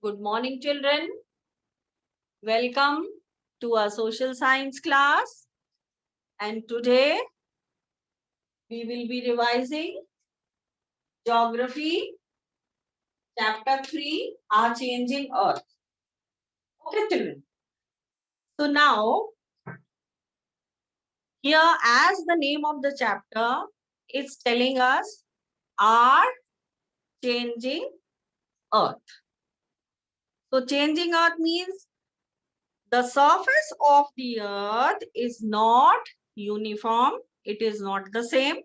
Good morning, children. Welcome to our social science class. And today we will be revising Geography, Chapter 3, Our Changing Earth. Okay, children. So now, here as the name of the chapter is telling us Our Changing Earth. So changing Earth means the surface of the Earth is not uniform. It is not the same.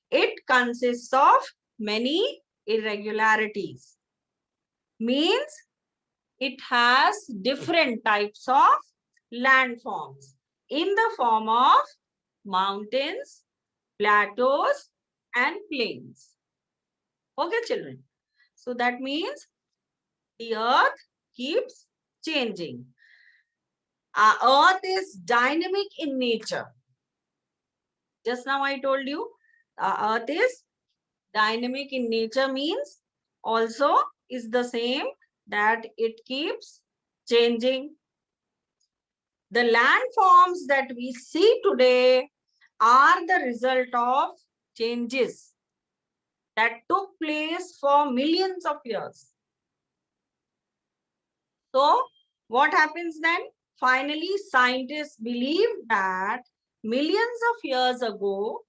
It consists of many irregularities. Means it has different types of landforms in the form of mountains, plateaus, and plains. Okay, children. So that means the earth keeps changing. Our earth is dynamic in nature. Just now I told you, earth is dynamic in nature means also is the same that it keeps changing. The landforms that we see today are the result of changes that took place for millions of years. So what happens then? Finally, scientists believe that millions of years ago,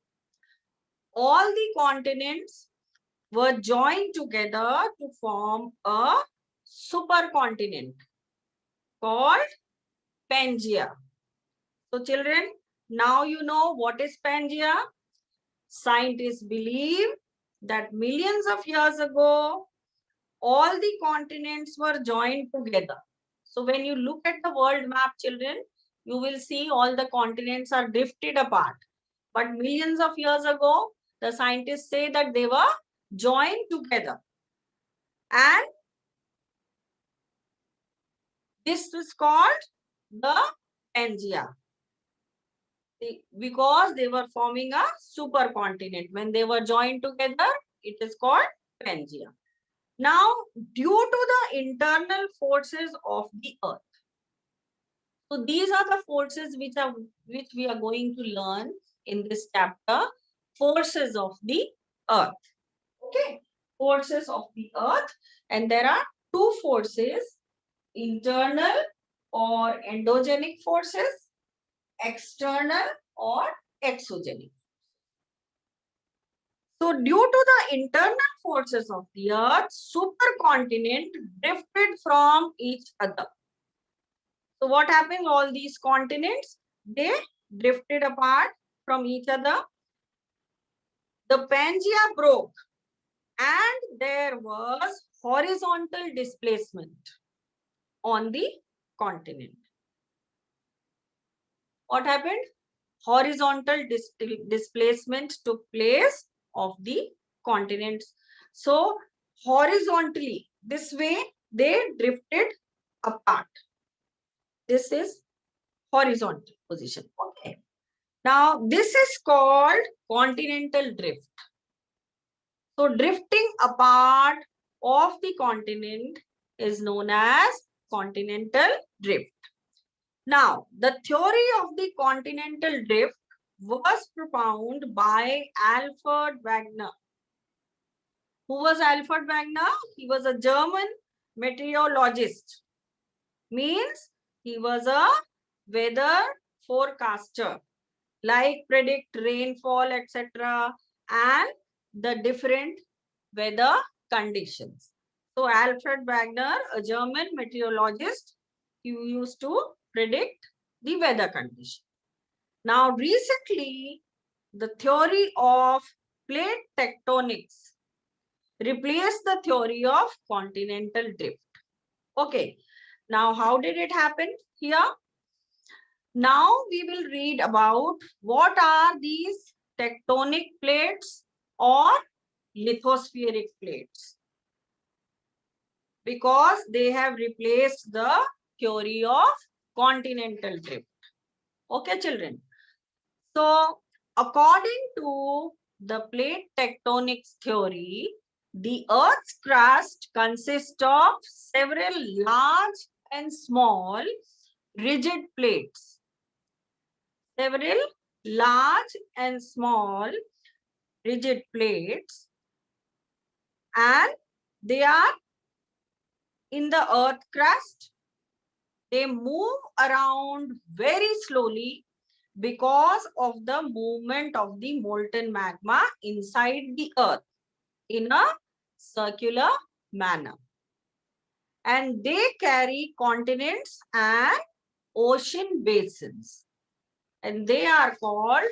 all the continents were joined together to form a supercontinent called Pangaea. So children, now you know what is Pangaea. Scientists believe that millions of years ago, all the continents were joined together. So when you look at the world map, children, you will see all the continents are drifted apart. But millions of years ago, the scientists say that they were joined together. And this is called the Pangaea. Because they were forming a supercontinent. When they were joined together, it is called Pangaea. Now, due to the internal forces of the earth. So these are the forces which we are going to learn in this chapter. Forces of the earth. Okay. Forces of the earth. And there are two forces, internal or endogenic forces, external or exogenic. So due to the internal forces of the earth, supercontinent drifted from each other. So what happened? All these continents, they drifted apart from each other. The Pangaea broke and there was horizontal displacement on the continent. What happened? Horizontal displacement took place of the continents. So horizontally, this way they drifted apart. This is horizontal position. Okay. Now this is called continental drift. So drifting apart of the continent is known as continental drift. Now, the theory of the continental drift was propounded by Alfred Wegener. Who was Alfred Wegener? He was a German meteorologist. Means he was a weather forecaster, like predict rainfall, etc. and the different weather conditions. So Alfred Wegener, a German meteorologist, he used to predict the weather condition. Now recently, the theory of plate tectonics replaced the theory of continental drift. Okay, now how did it happen here? Now we will read about what are these tectonic plates or lithospheric plates, because they have replaced the theory of continental drift. Okay, children. So according to the plate tectonics theory, The Earth's crust consists of several large and small rigid plates. Several large and small rigid plates, and they are in the Earth crust. They move around very slowly because of the movement of the molten magma inside the Earth in a circular manner. And they carry continents and ocean basins. And they are called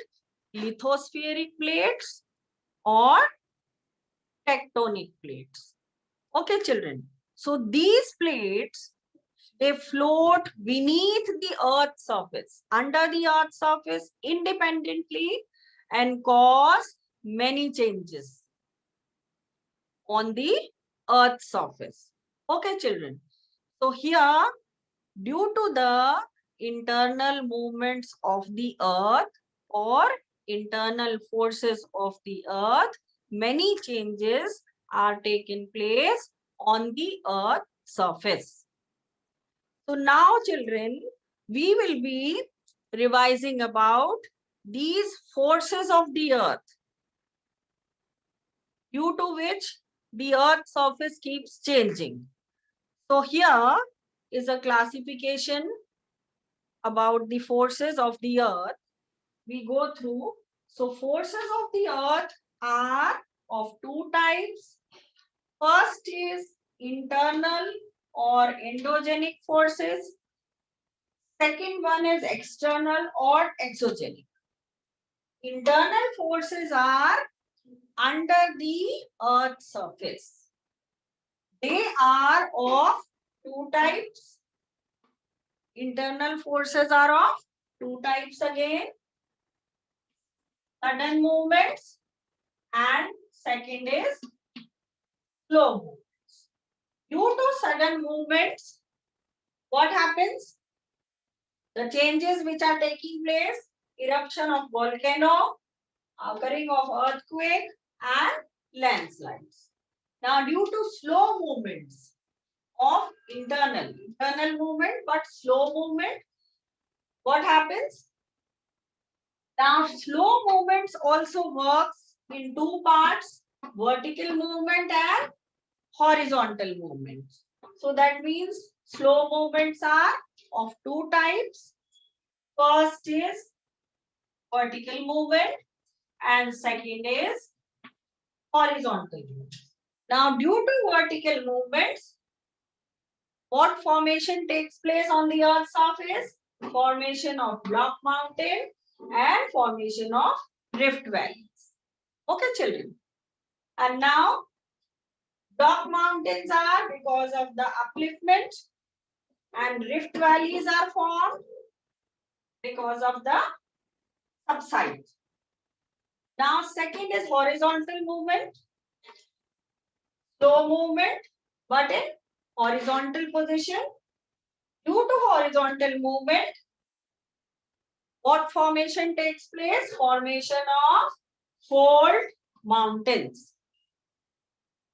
lithospheric plates or tectonic plates. Okay, children. So these plates, they float beneath the Earth's surface, under the Earth's surface independently, and cause many changes on the Earth's surface. Okay, children. So here, due to the internal movements of the Earth or internal forces of the Earth, many changes are taking place on the Earth surface. So now, children, we will be revising about these forces of the Earth, due to which the Earth's surface keeps changing. So here is a classification about the forces of the Earth. We go through. So forces of the Earth are of two types. First is internal or endogenic forces. Second one is external or exogenic. Internal forces are under the Earth's surface. They are of two types. Internal forces are of two types again. Sudden movements, and second is slow movements. Due to sudden movements, what happens? The changes which are taking place, eruption of volcano, occurring of earthquake and landslides. Now, due to slow movements of internal movement, but slow movement, what happens? Now, slow movements also works in two parts, vertical movement and horizontal movements. So that means slow movements are of two types. First is vertical movement and second is horizontal movement. Now, due to vertical movements, what formation takes place on the Earth's surface? Formation of block mountain and formation of rift valleys. Okay, children. And now, block mountains are because of the upliftment, and rift valleys are formed because of the subside. Now, second is horizontal movement. Slow movement, but in horizontal position. Due to horizontal movement, what formation takes place? Formation of fold mountains.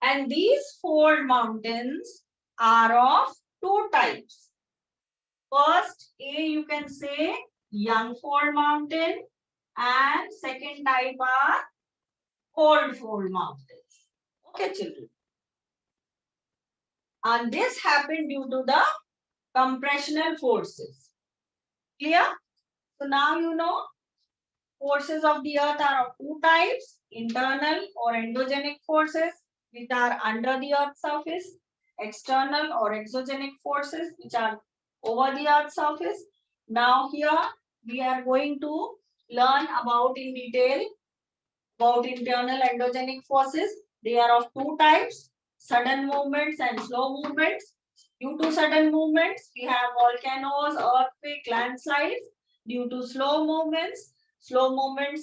And these fold mountains are of two types. First, you can say young fold mountain, and second type are old fold mountains. Okay, children. And this happened due to the compressional forces. Clear? So now you know forces of the Earth are of two types, internal or endogenic forces, which are under the Earth's surface, external or exogenic forces, which are over the Earth's surface. Now here we are going to learn about in detail about internal endogenic forces. They are of two types, sudden movements and slow movements. Due to sudden movements, we have volcanoes, earthquake, landslides. Due to slow movements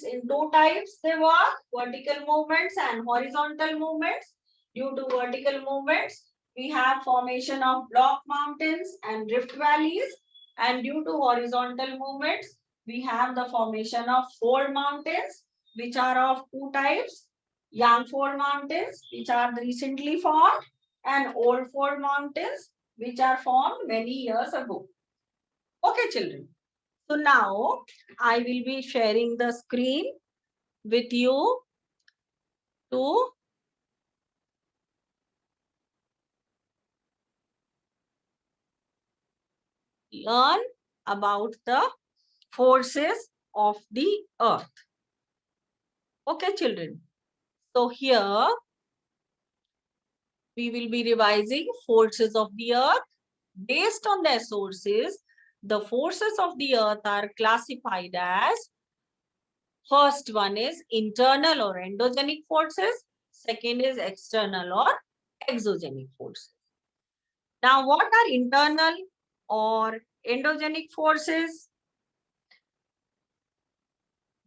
in two types they work, vertical movements and horizontal movements. Due to vertical movements, we have formation of block mountains and rift valleys. And due to horizontal movements, we have the formation of fold mountains, which are of two types, young fold mountains, which are recently formed, and old fold mountains, which are formed many years ago. Okay, children. So now I will be sharing the screen with you to learn about the forces of the earth. Okay, children. So here we will be revising forces of the earth. Based on their sources, the forces of the earth are classified as, first one is internal or endogenic forces, second is external or exogenic forces. Now, what are internal or endogenic forces?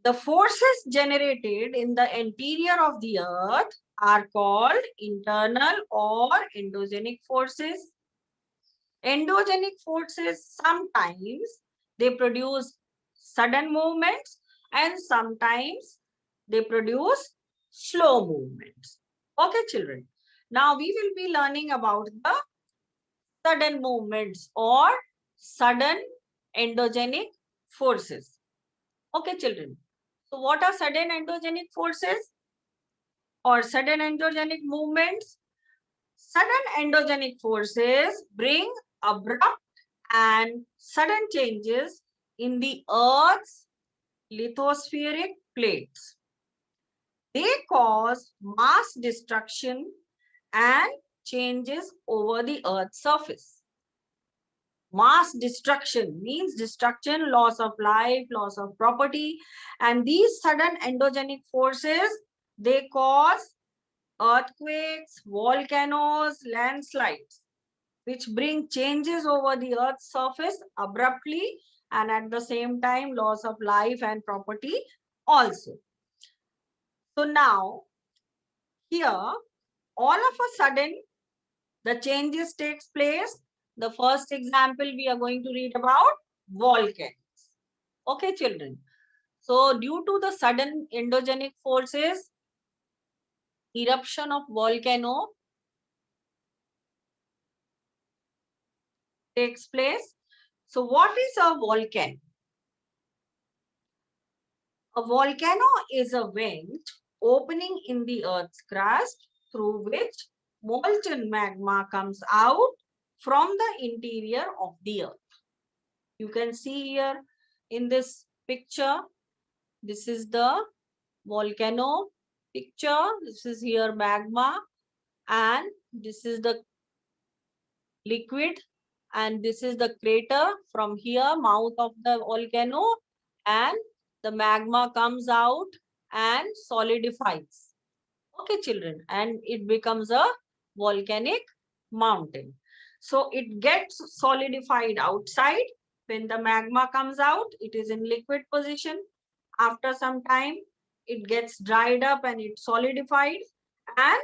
The forces generated in the interior of the earth are called internal or endogenic forces. Endogenic forces, sometimes they produce sudden movements and sometimes they produce slow movements. Okay, children. Now we will be learning about the sudden movements or sudden endogenic forces. Okay, children. So what are sudden endogenic forces or sudden endogenic movements? Sudden endogenic forces bring abrupt and sudden changes in the Earth's lithospheric plates. They cause mass destruction and changes over the Earth's surface. Mass destruction means destruction, loss of life, loss of property, and these sudden endogenic forces, they cause earthquakes, volcanoes, landslides, which bring changes over the Earth's surface abruptly and at the same time loss of life and property also. So now here all of a sudden the changes takes place. The first example we are going to read about volcanoes. Okay, children. So due to the sudden endogenic forces, eruption of volcano takes place. So what is a volcano? A volcano is a vent opening in the Earth's crust through which molten magma comes out from the interior of the Earth. You can see here in this picture, this is the volcano picture. This is here magma and this is the liquid and this is the crater. From here, mouth of the volcano, and the magma comes out and solidifies. Okay, children, and it becomes a volcanic mountain. So it gets solidified outside. When the magma comes out, it is in liquid position. After some time, it gets dried up and it solidified. And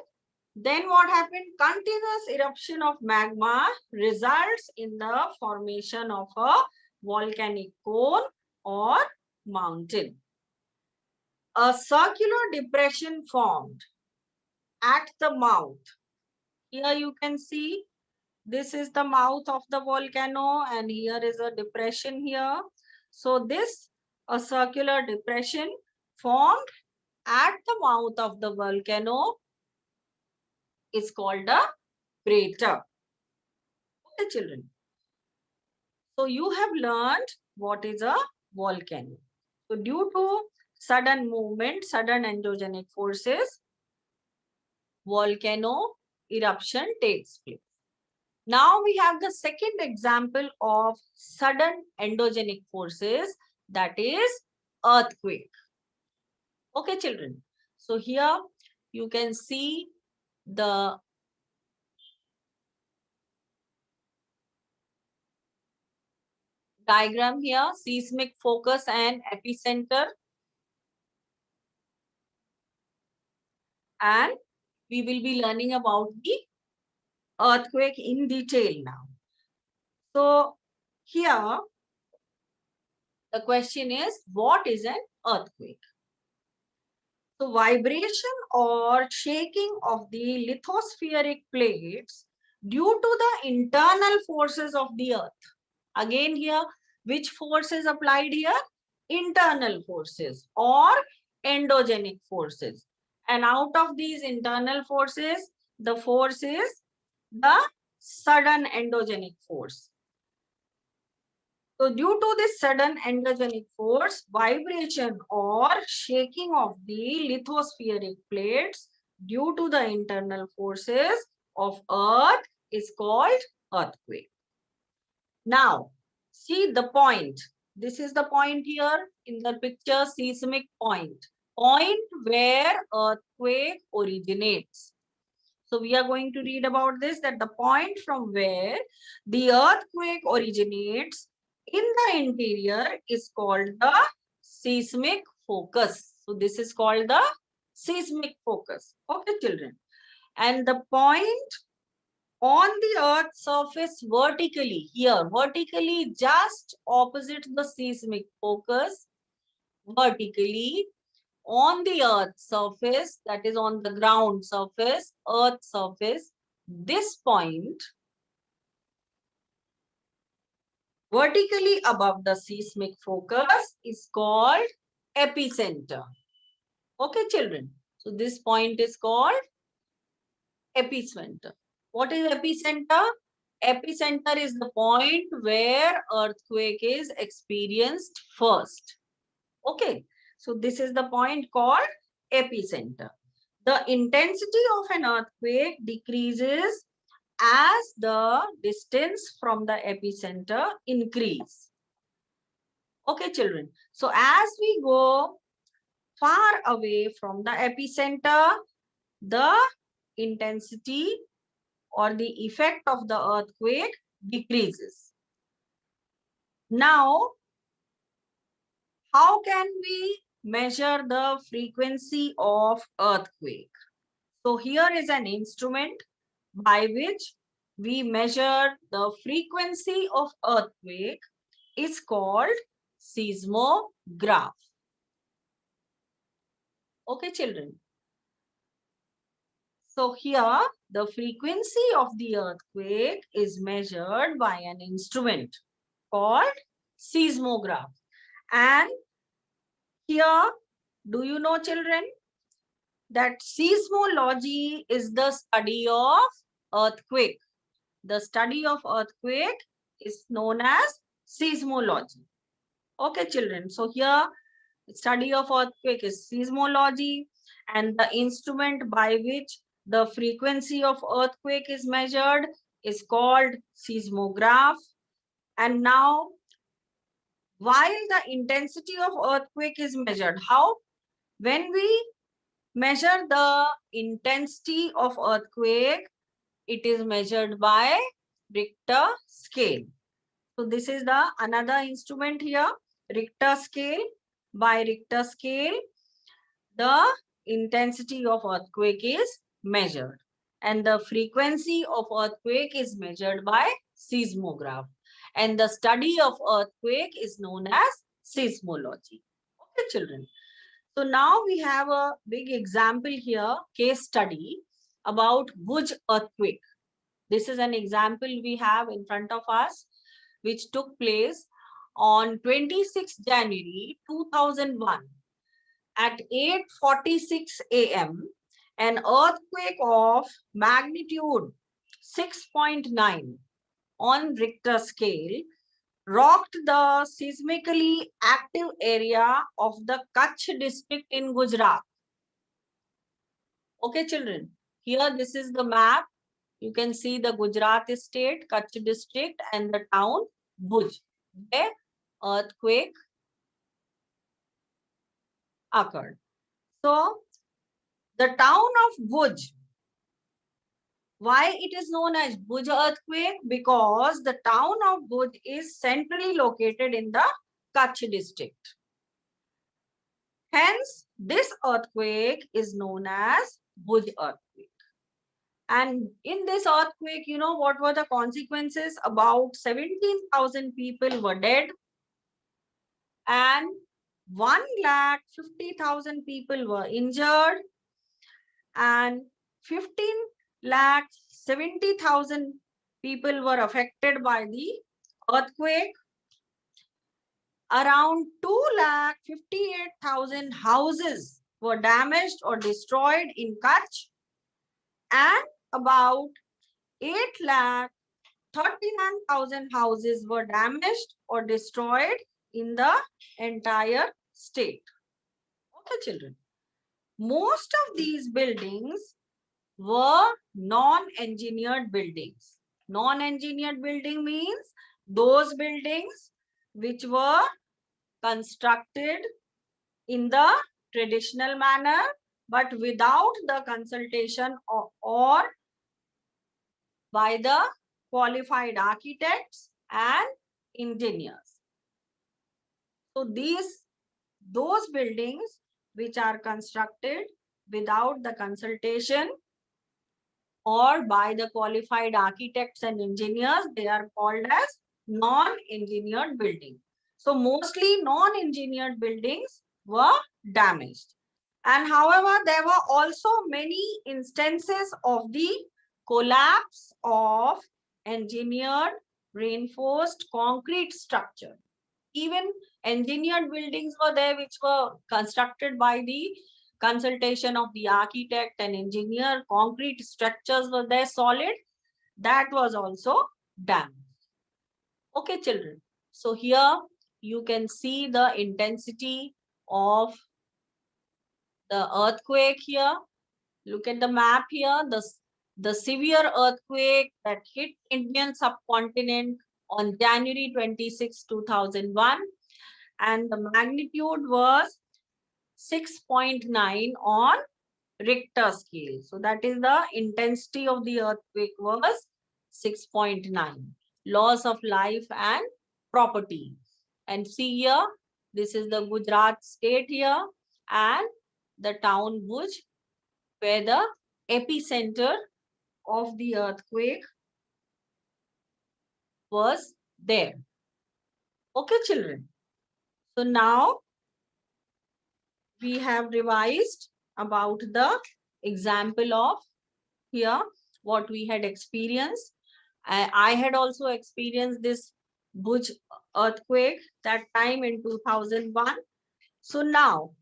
then what happened? Continuous eruption of magma results in the formation of a volcanic cone or mountain. A circular depression formed at the mouth. Here you can see this is the mouth of the volcano and here is a depression here. So this, a circular depression formed at the mouth of the volcano, is called a crater. Okay, children. So you have learned what is a volcano. So due to sudden movement, sudden endogenic forces, volcano eruption takes place. Now we have the second example of sudden endogenic forces, that is earthquake. Okay, children. So here you can see the diagram here, seismic focus and epicenter. And we will be learning about the earthquake in detail now. So here the question is, what is an earthquake? So vibration or shaking of the lithospheric plates due to the internal forces of the earth. Again here, which force is applied here? Internal forces or endogenic forces. And out of these internal forces, the force is the sudden endogenic force. So due to this sudden endogenic force, vibration or shaking of the lithospheric plates due to the internal forces of earth is called earthquake. Now, see the point. This is the point here in the picture, seismic point. Point where earthquake originates. So we are going to read about this, that the point from where the earthquake originates in the interior is called the seismic focus. So this is called the seismic focus. Okay, children. And the point on the earth's surface vertically, here, vertically just opposite the seismic focus, vertically on the earth's surface, that is on the ground surface, earth surface, this point vertically above the seismic focus is called epicenter. Okay, children. So this point is called epicenter. What is epicenter? Epicenter is the point where earthquake is experienced first. Okay, so this is the point called epicenter. The intensity of an earthquake decreases as the distance from the epicenter increase. Okay, children. So as we go far away from the epicenter, the intensity or the effect of the earthquake decreases. Now, how can we measure the frequency of earthquake? So here is an instrument by which we measure the frequency of earthquake. Is called seismograph. Okay, children. So here the frequency of the earthquake is measured by an instrument called seismograph. And here, do you know, children, that seismology is the study of earthquake. The study of earthquake is known as seismology. Okay, children. So here, study of earthquake is seismology, and the instrument by which the frequency of earthquake is measured is called seismograph. And now, while the intensity of earthquake is measured, how? When we measure the intensity of earthquake, it is measured by Richter scale. So this is the another instrument here, Richter scale. By Richter scale, the intensity of earthquake is measured, and the frequency of earthquake is measured by seismograph, and the study of earthquake is known as seismology. Okay, children. So now we have a big example here, case study about Bhuj earthquake. This is an example we have in front of us, which took place on 26 January 2001 at 8:46 a.m. An earthquake of magnitude 6.9 on Richter scale rocked the seismically active area of the Kutch district in Gujarat. Okay, children. Here, this is the map. You can see the Gujarat state, Kutch district, and the town Bhuj, where earthquake occurred. So, the town of Bhuj, why it is known as Bhuj earthquake? Because the town of Bhuj is centrally located in the Kutch district. Hence, this earthquake is known as Bhuj earthquake. And in this earthquake, you know what were the consequences? About 17,000 people were dead, and 1,50,000 people were injured and 15,70,000 people were affected by the earthquake. Around 2,58,000 houses were damaged or destroyed in Kutch, and about 8,39,000 houses were damaged or destroyed in the entire state. Okay, children. Most of these buildings were non-engineered buildings. Non-engineered building means those buildings which were constructed in the traditional manner, but without the consultation or by the qualified architects and engineers. So those buildings which are constructed without the consultation or by the qualified architects and engineers, they are called as non-engineered buildings. So mostly non-engineered buildings were damaged. And however, there were also many instances of the collapse of engineered reinforced concrete structure. Even engineered buildings were there which were constructed by the consultation of the architect and engineer. Concrete structures were there solid. That was also damaged. Okay, children. So here you can see the intensity of the earthquake here. Look at the map here. The severe earthquake that hit Indian subcontinent on January 26, 2001. And the magnitude was 6.9 on Richter scale. So that is the intensity of the earthquake was 6.9. Loss of life and property. And see here, this is the Gujarat state here and the town Bhuj, where the epicenter of the earthquake was there. Okay, children. So now we have revised about the example of here what we had experienced. I had also experienced this Bhuj earthquake that time in 2001. So now,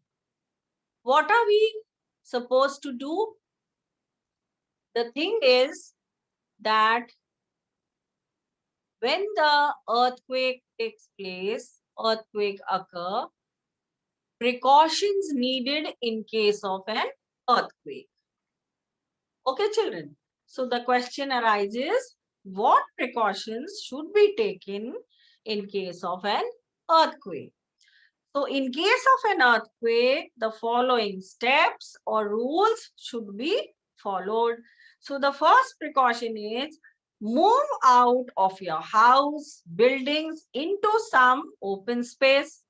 what are we supposed to do? The thing is that when the earthquake takes place, earthquake occur, precautions needed in case of an earthquake. Okay, children. So the question arises, what precautions should be taken in case of an earthquake? So in case of an earthquake, the following steps or rules should be followed. So the first precaution is move out of your house, buildings into some open space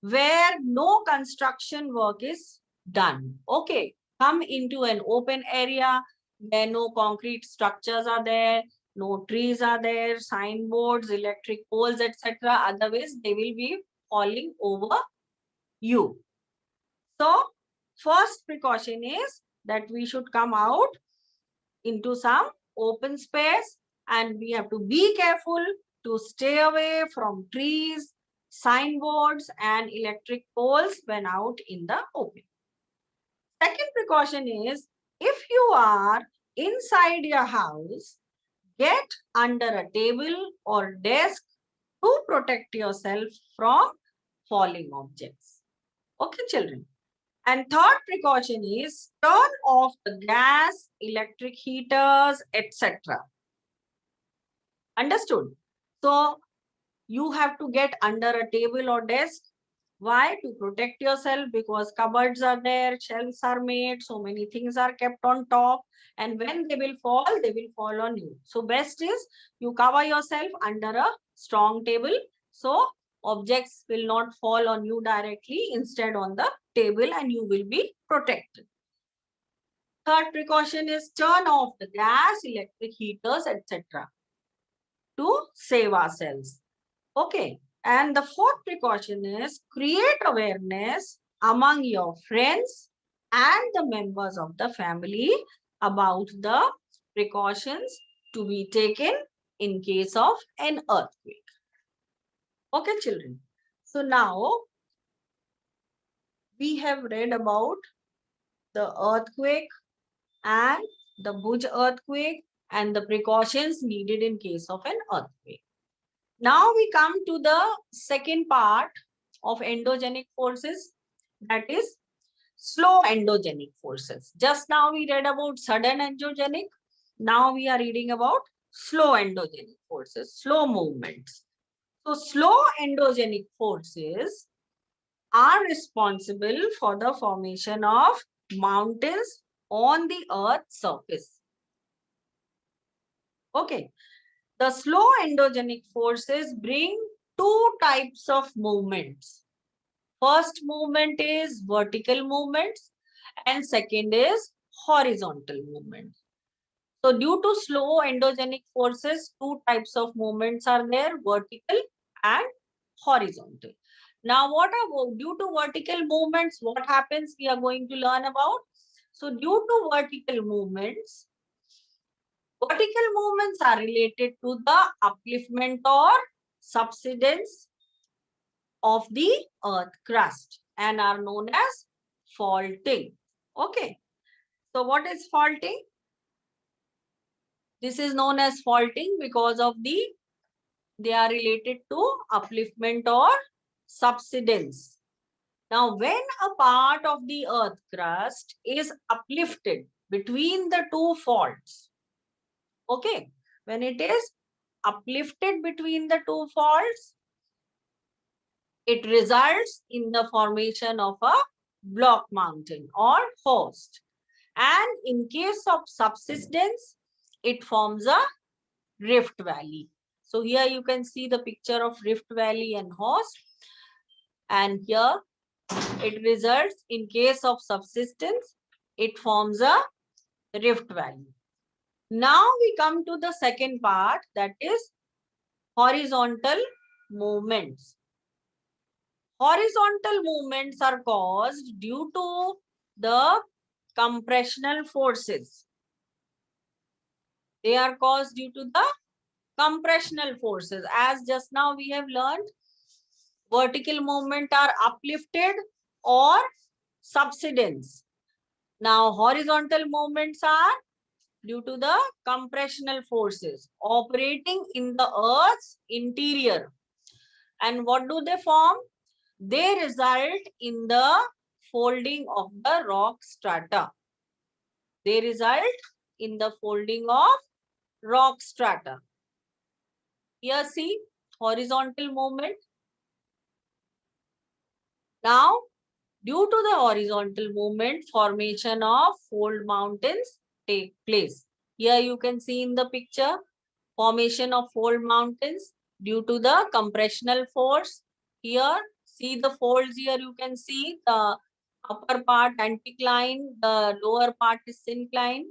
where no construction work is done. Okay, come into an open area where no concrete structures are there, no trees are there, signboards, electric poles, etc. Otherwise, they will be falling over you. So, first precaution is that we should come out into some open space and we have to be careful to stay away from trees, signboards and electric poles when out in the open. Second precaution is if you are inside your house, get under a table or desk to protect yourself from falling objects. Okay, children. And third precaution is turn off the gas, electric heaters, etc. Understood? So you have to get under a table or desk. Why? To protect yourself, because cupboards are there, shelves are made, so many things are kept on top. And when they will fall on you. So best is you cover yourself under a strong table. So objects will not fall on you directly, instead on the table, and you will be protected. Third precaution is turn off the gas, electric heaters, etc. to save ourselves. Okay. And the fourth precaution is create awareness among your friends and the members of the family about the precautions to be taken in case of an earthquake. Okay, children. So now we have read about the earthquake and the Bhuj earthquake and the precautions needed in case of an earthquake. Now we come to the second part of endogenic forces, that is slow endogenic forces. Just now we read about sudden endogenic. Now we are reading about slow endogenic forces, slow movements. So slow endogenic forces are responsible for the formation of mountains on the earth's surface. Okay. The slow endogenic forces bring two types of movements. First movement is vertical movements and second is horizontal movements. So due to slow endogenic forces, two types of movements are there, vertical and horizontal. Now what about due to vertical movements, what happens we are going to learn about. So due to vertical movements are related to the upliftment or subsidence of the earth crust and are known as faulting. Okay. So what is faulting? This is known as faulting because of they are related to upliftment or subsidence. Now, when a part of the earth crust is uplifted between the two faults, okay, when it is uplifted between the two faults, it results in the formation of a block mountain or host. And in case of subsidence, it forms a rift valley. So here you can see the picture of rift valley and host. And here it results in case of subsidence, it forms a rift valley. Now we come to the second part, that is horizontal movements. Horizontal movements are caused due to the compressional forces. They are caused due to the compressional forces. As just now we have learned, vertical movement are uplifted or subsidence. Now horizontal movements are due to the compressional forces operating in the earth's interior. And what do they form? They result in the folding of the rock strata. They result in the folding of rock strata. Here see horizontal movement. Now, due to the horizontal movement, formation of fold mountains take place. Here you can see in the picture, formation of fold mountains due to the compressional force. Here, see the folds here, you can see the upper part anticline, the lower part is syncline.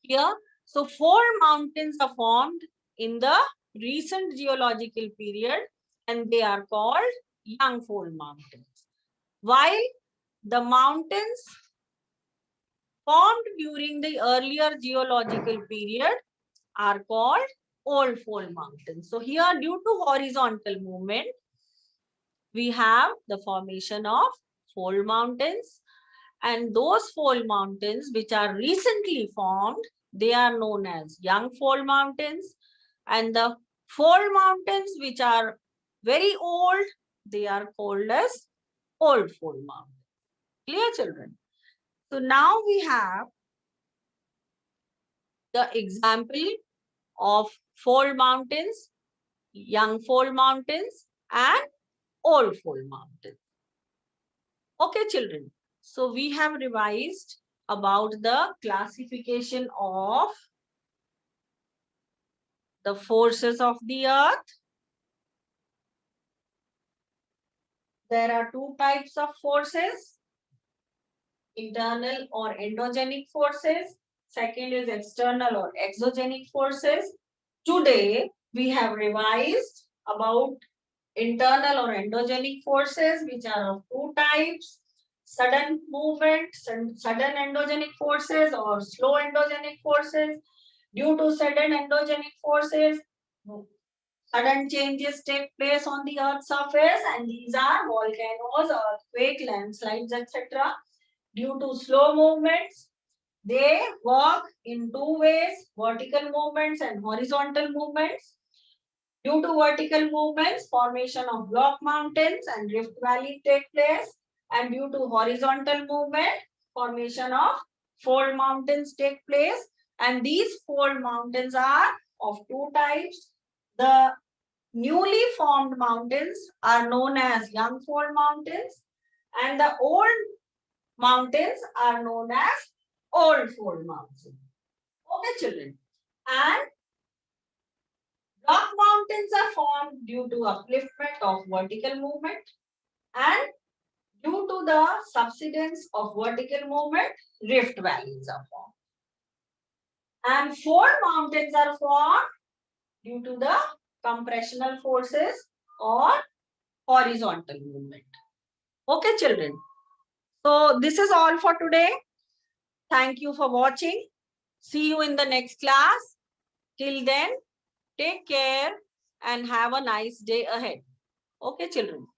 Here, so fold mountains are formed in the recent geological period and they are called young fold mountains. While the mountains formed during the earlier geological period are called old fold mountains. So here, due to horizontal movement, we have the formation of fold mountains, and those fold mountains which are recently formed, they are known as young fold mountains, and the fold mountains which are very old, they are called as old fold mountains. Clear, children? So now we have the example of fold mountains, young fold mountains, and old fold mountains. Okay, children. So we have revised about the classification of the forces of the earth. There are two types of forces, internal or endogenic forces. Second is external or exogenic forces. Today, we have revised about internal or endogenic forces, which are of two types: sudden movement, sudden endogenic forces, or slow endogenic forces. Due to sudden endogenic forces, sudden changes take place on the Earth's surface, and these are volcanoes, earthquake, landslides, etc. Due to slow movements, they work in two ways: vertical movements and horizontal movements. Due to vertical movements, formation of block mountains and rift valley take place, and due to horizontal movement, formation of fold mountains take place. And these fold mountains are of two types. The newly formed mountains are known as young fold mountains, and the old mountains are known as old fold mountains. Okay, children. And block mountains are formed due to upliftment of vertical movement, and due to the subsidence of vertical movement, rift valleys are formed. And fold mountains are formed due to the compressional forces or horizontal movement. Okay, children. So this is all for today. Thank you for watching. See you in the next class. Till then, take care and have a nice day ahead. Okay, children.